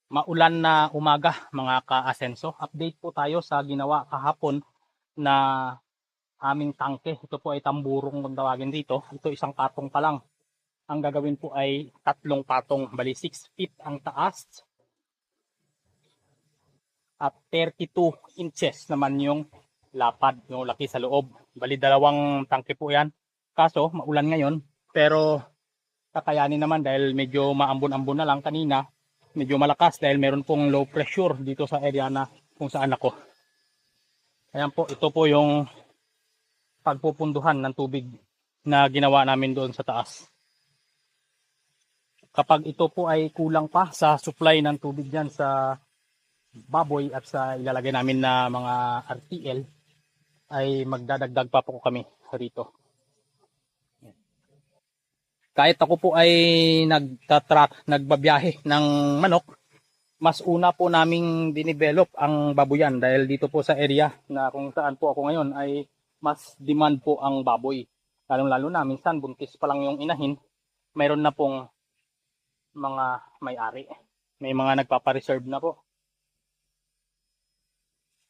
Maulan na umaga mga ka-asenso. Update po tayo sa ginawa kahapon na aming tangke. Ito po ay tamburong kung tawagin dito. Ito isang patong pa lang. Ang gagawin po ay 3 patong. Bali 6 feet ang taas. At 32 inches naman yung lapad, yung laki sa loob. Bali 2 tangke po yan. Kaso maulan ngayon. Pero kakayanin naman dahil medyo maambon-ambon na lang kanina. Medyo malakas dahil meron pong low pressure dito sa area na kung saan ako. Ayan po, ito po yung pagpupunduhan ng tubig na ginawa namin doon sa taas. Kapag ito po ay kulang pa sa supply ng tubig dyan sa baboy at sa ilalagay namin na mga RTL, ay magdadagdag pa po kami rito. Kahit ako po ay nagbabiyahe ng manok, mas una po naming dinevelop ang baboyan dahil dito po sa area na kung saan po ako ngayon ay mas demand po ang baboy. Lalo na minsan buntis pa lang yung inahin, mayroon na pong mga may-ari. May mga nagpapa-reserve na po.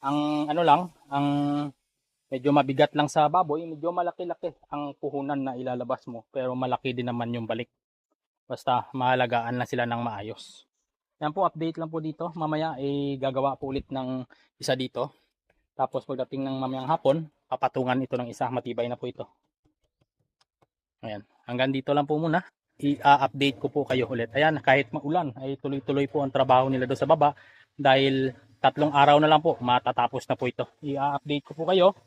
Ang ang medyo mabigat lang sa baboy, medyo malaki-laki ang puhunan na ilalabas mo, pero malaki din naman yung balik. Basta mahalagaan na sila ng maayos. Yan po, update lang po dito. Mamaya ay gagawa po ulit ng isa dito. Tapos pagdating ng mamayang hapon, papatungan ito ng isa. Matibay na po ito. Ayan. Hanggang dito lang po muna. I-update ko po kayo ulit. Ayan, kahit maulan, ay tuloy-tuloy po ang trabaho nila doon sa baba. Dahil 3 araw na lang po, matatapos na po ito. I-update ko po kayo.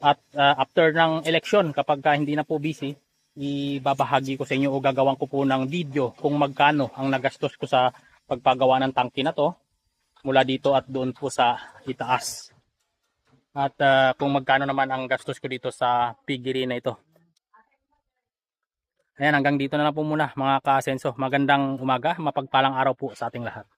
At after ng election, kapag hindi na po busy, ibabahagi ko sa inyo o gagawin ko po ng video kung magkano ang nagastos ko sa pagpagawa ng tangke na to mula dito at doon po sa itaas. At kung magkano naman ang gastos ko dito sa piggery na ito. Ayan, hanggang dito na lang po muna mga ka-asenso. Magandang umaga, mapagpalang araw po sa ating lahat.